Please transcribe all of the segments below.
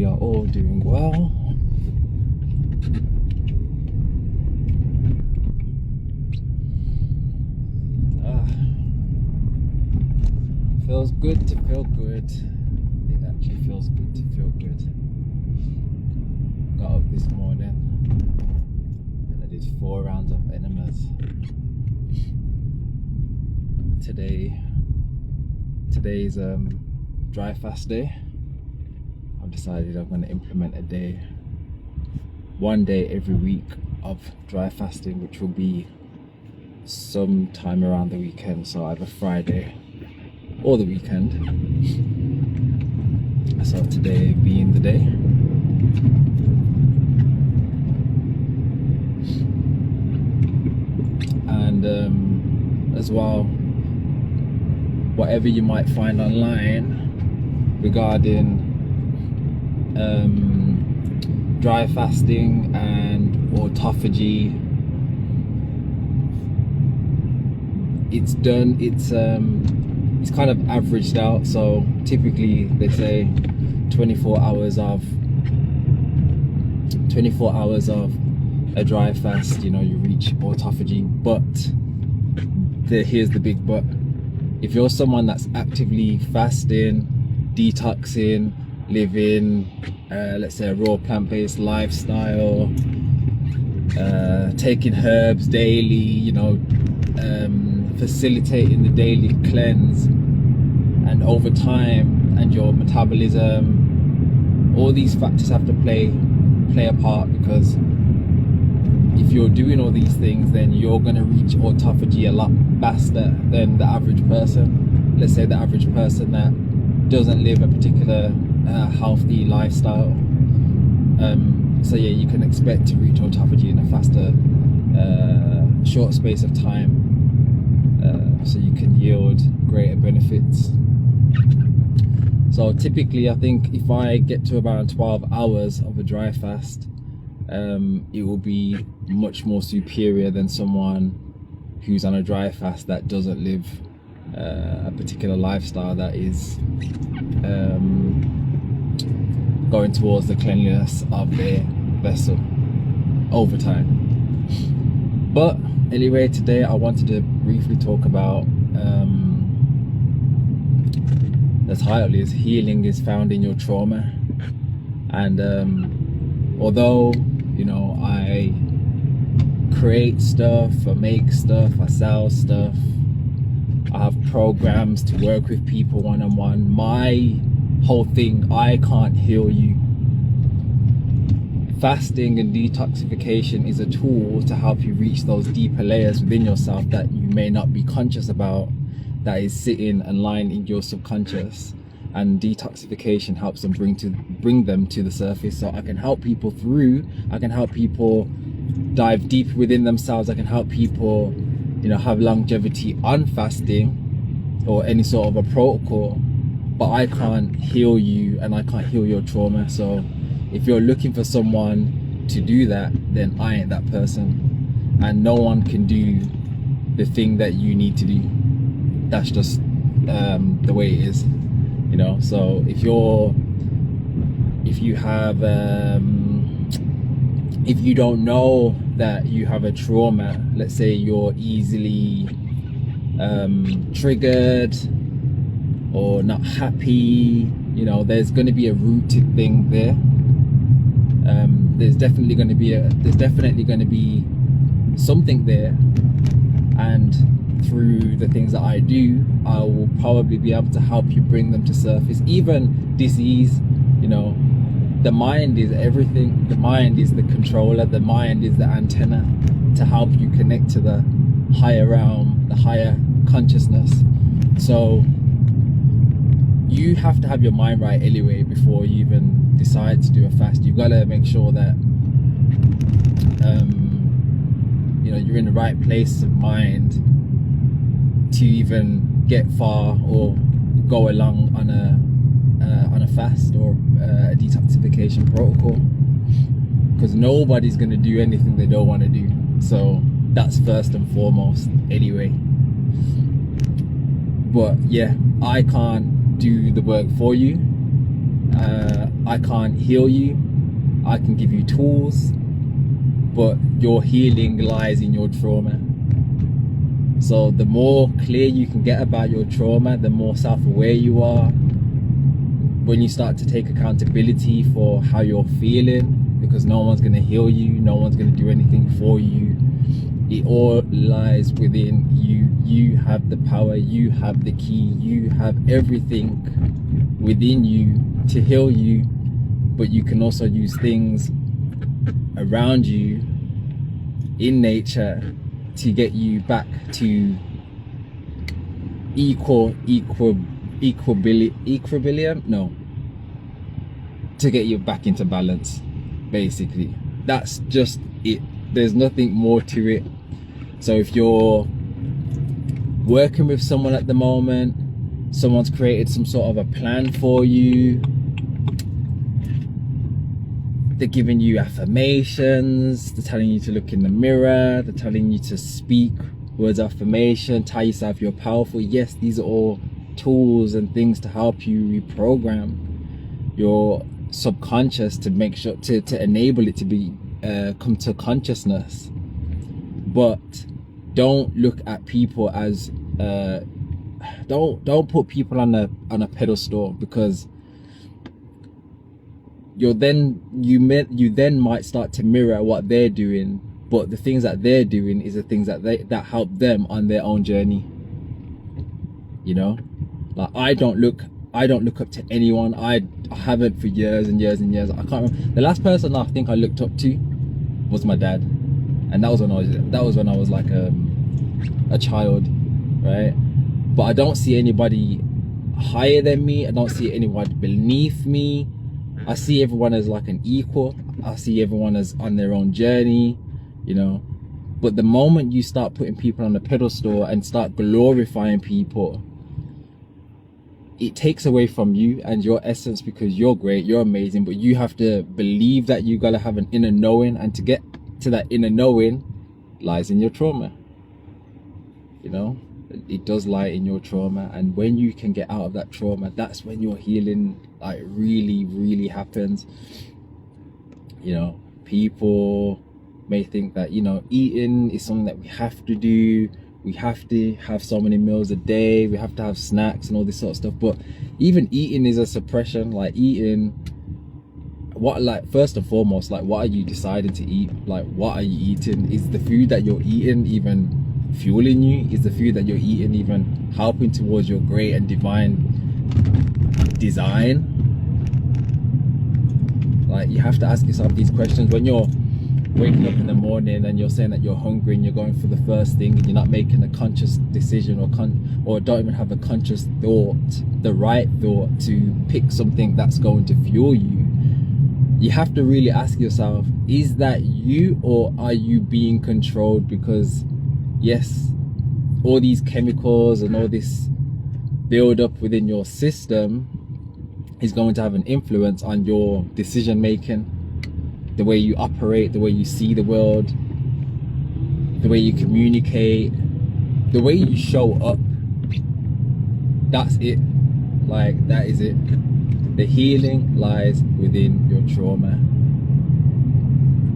we are all doing well. Feels good to feel good. It actually feels good to feel good. Got up this morning and I did 4 rounds of enemas. Today's dry fast day. I've decided I'm going to implement one day every week of dry fasting, which will be sometime around the weekend, so either Friday or the weekend. So today being the day. And as well, whatever you might find online regarding dry fasting and autophagy, it's kind of averaged out. So typically they say 24 hours of a dry fast, you reach autophagy. But here's the big but. If you're someone that's actively fasting, detoxing, living let's say a raw plant-based lifestyle, taking herbs daily, facilitating the daily cleanse, and over time, and your metabolism, all these factors have to play a part, because if you're doing all these things, then you're going to reach autophagy a lot faster than the average person. Let's say the average person that doesn't live a particular healthy lifestyle. So yeah, you can expect to reach autophagy in a faster short space of time, so you can yield greater benefits. So typically I think if I get to about 12 hours of a dry fast, it will be much more superior than someone who's on a dry fast that doesn't live a particular lifestyle that is going towards the cleanliness of their vessel over time. But anyway, today I wanted to briefly talk about the title is Healing is Found in Your Trauma. And although I create stuff, I make stuff, I sell stuff, I have programs to work with people one-on-one, my whole thing, I can't heal you. Fasting and detoxification is a tool to help you reach those deeper layers within yourself that you may not be conscious about, that is sitting and lying in your subconscious. And detoxification helps them bring them to the surface. So I can help people dive deep within themselves. I can help people have longevity on fasting or any sort of a protocol, but I can't heal you and I can't heal your trauma. So if you're looking for someone to do that, then I ain't that person, and no one can do the thing that you need to do. That's just the way it is, so if you don't know that you have a trauma, let's say you're easily triggered or not happy, there's going to be a rooted thing there. There's definitely going to be something there, and through the things that I do, I will probably be able to help you bring them to surface. Even disease, the mind is everything. The mind is the controller. The mind is the antenna to help you connect to the higher realm, the higher consciousness. So you have to have your mind right anyway before you even decide to do a fast. You've got to make sure that you're in the right place of mind to even get far or go along on a fast or a detoxification protocol, because nobody's going to do anything they don't want to do. So that's first and foremost anyway. But yeah, I can't do the work for you. I can't heal you. I can give you tools, but your healing lies in your trauma. So the more clear you can get about your trauma, the more self-aware you are. When you start to take accountability for how you're feeling, because no one's going to heal you, no one's going to do anything for you. It all lies within you. You have the power, you have the key, you have everything within you to heal you, but you can also use things around you in nature to get you back to equilibrium, no, to get you back into balance. Basically, that's just it. There's nothing more to it. So if you're working with someone at the moment, someone's created some sort of a plan for you, they're giving you affirmations, they're telling you to look in the mirror, they're telling you to speak words of affirmation, tell yourself you're powerful. Yes, these are all tools and things to help you reprogram your subconscious to make sure to enable it to be come to consciousness. But don't look at people as don't put people on a pedestal, because you then might start to mirror what they're doing, but the things that they're doing is the things that help them on their own journey. You know, like I don't look up to anyone. I haven't for years and years and years. I can't remember the last person I think I looked up to was my dad, and that was when I was like a child, right? But I don't see anybody higher than me. I don't see anyone beneath me. I see everyone as like an equal. I see everyone as on their own journey, you know. But the moment you start putting people on a pedestal and start glorifying people, it takes away from you and your essence, because you're great, you're amazing, but you have to believe that you gotta have an inner knowing, and to get to that inner knowing lies in your trauma. You know, it does lie in your trauma, and when you can get out of that trauma, that's when your healing like really happens. You know, people may think that, you know, eating is something that we have to do. We have to have so many meals a day, we have to have snacks and all this sort of stuff. But even eating is a suppression. Like eating, what, like first and foremost, like what are you deciding to eat? Like what are you eating? Is the food that you're eating even fueling you? Is the food that you're eating even helping towards your great and divine design? Like you have to ask yourself these questions when you're waking up in the morning and you're saying that you're hungry and you're going for the first thing, and you're not making a conscious decision or don't even have a conscious thought, the right thought to pick something that's going to fuel you. You have to really ask yourself, is that you, or are you being controlled? Because yes, all these chemicals and all this build up within your system is going to have an influence on your decision making, the way you operate, the way you see the world, the way you communicate, the way you show up. That's it. Like, that is it. The healing lies within your trauma.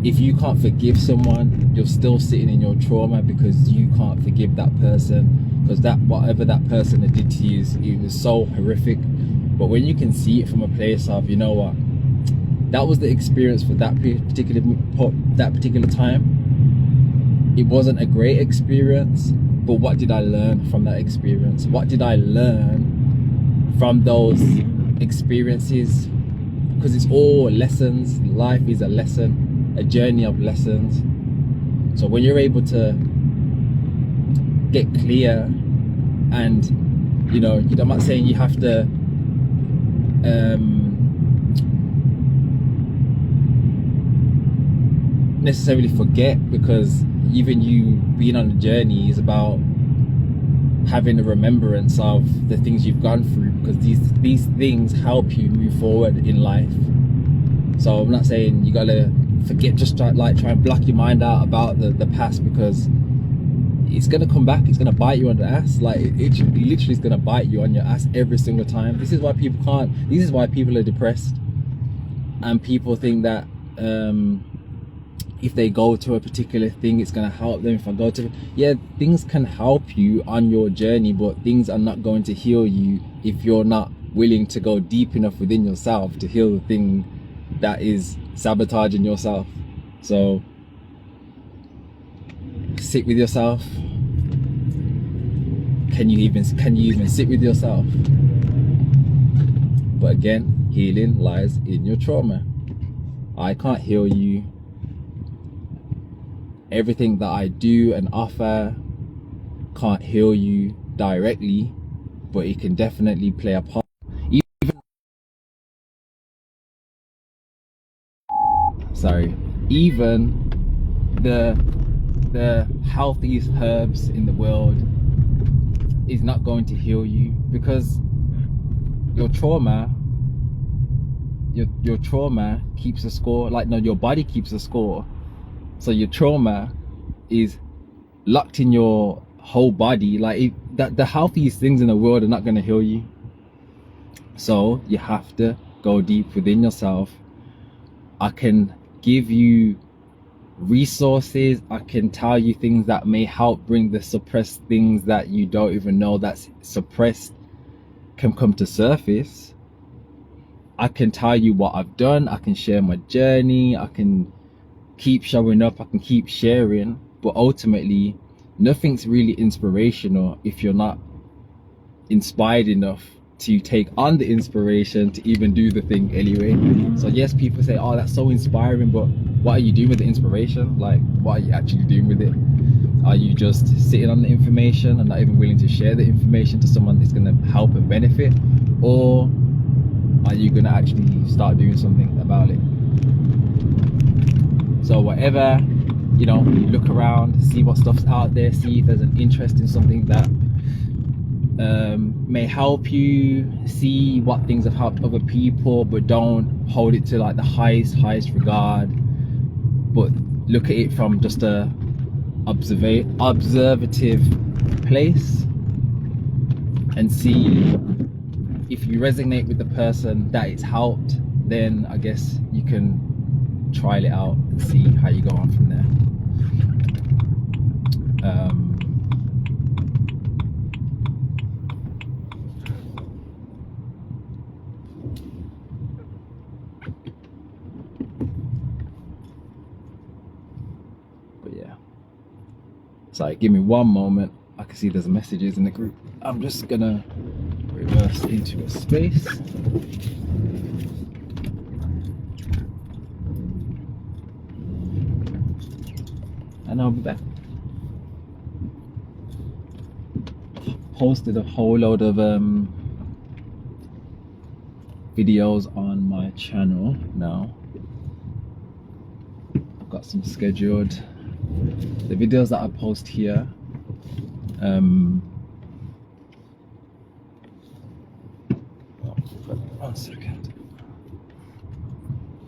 If you can't forgive someone, you're still sitting in your trauma because you can't forgive that person, because that whatever that person did to you, it was so horrific. But when you can see it from a place of, you know what, that was the experience for that particular time. It wasn't a great experience, but what did I learn from that experience? What did I learn from those experiences? Because it's all lessons. Life is a lesson, a journey of lessons. So when you're able to get clear, and you know, I'm not saying you have to necessarily forget, because even you being on a journey is about having a remembrance of the things you've gone through, because these things help you move forward in life. So I'm not saying you gotta forget, just try and block your mind out about the past, because it's gonna come back, it's gonna bite you on the ass. Like it literally is gonna bite you on your ass every single time. This is why people are depressed. and people think that if they go to a particular thing, it's going to help them. If I go to, yeah, things can help you on your journey, but things are not going to heal you if you're not willing to go deep enough within yourself to heal the thing that is sabotaging yourself. So sit with yourself. Can you even sit with yourself? But again, healing lies in your trauma. I can't heal you. Everything that I do and offer can't heal you directly, but it can definitely play a part. Even the healthiest herbs in the world is not going to heal you, because your trauma keeps a score. Like, no, your body keeps a score. So your trauma is locked in your whole body. Like, the healthiest things in the world are not going to heal you. So you have to go deep within yourself. I can give you resources, I can tell you things that may help bring the suppressed things that you don't even know that's suppressed can come to surface. I can tell you what I've done, I can share my journey, I can keep showing up, I can keep sharing, but ultimately nothing's really inspirational if you're not inspired enough to take on the inspiration to even do the thing anyway. So yes, people say, oh, that's so inspiring, but what are you doing with the inspiration? Like, what are you actually doing with it? Are you just sitting on the information and not even willing to share the information to someone that's going to help and benefit? Or are you going to actually start doing something about it? So whatever, you know, look around, see what stuff's out there, see if there's an interest in something that may help you, see what things have helped other people, but don't hold it to like the highest regard, but look at it from just a observative place and see if you resonate with the person that it's helped. Then I guess you can trial it out and see how you go on from there. But yeah, sorry, give me one moment. I can see there's messages in the group. I'm just gonna reverse into a space. And I'll be back. Posted a whole load of videos on my channel now. I've got some scheduled. The videos that I post here, one second.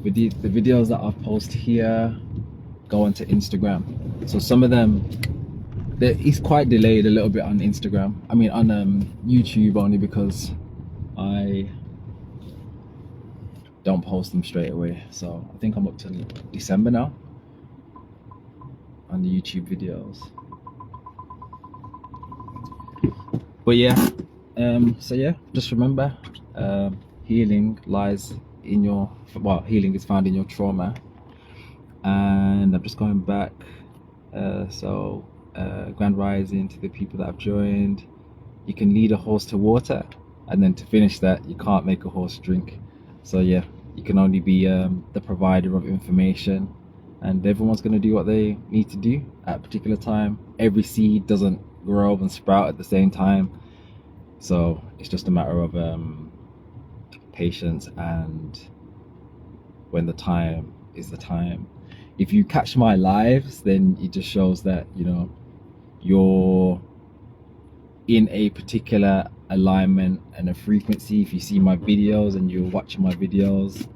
The videos that I post here go onto Instagram. So some of them, it's quite delayed a little bit on Instagram. I mean on YouTube, only because I don't post them straight away. So I think I'm up to December now on the YouTube videos. But yeah, so yeah, just remember, healing lies in your, well, healing is found in your trauma. And I'm just going back, grand rising to the people that have joined. You can lead a horse to water, and then to finish that, you can't make a horse drink. So yeah, you can only be the provider of information, and everyone's going to do what they need to do at a particular time. Every seed doesn't grow and sprout at the same time, so it's just a matter of patience, and when the time is the time. If you catch my lives, then it just shows that, you know, you're in a particular alignment and a frequency. If you see my videos and you're watching my videos,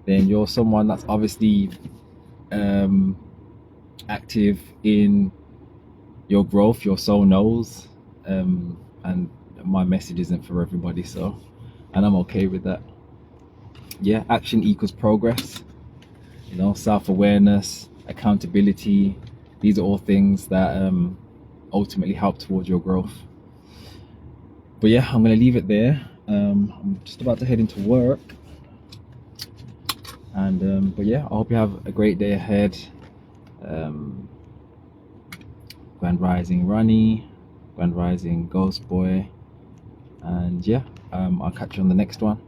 then you're someone that's obviously active in your growth. Your soul knows, and my message isn't for everybody, so, and I'm okay with that. yeah, action equals progress. You know, self-awareness, accountability, these are all things that ultimately help towards your growth. But yeah, I'm gonna leave it there. I'm just about to head into work, and but yeah, I hope you have a great day ahead. Grand Rising Ronnie, Grand Rising Ghost Boy, and yeah, I'll catch you on the next one.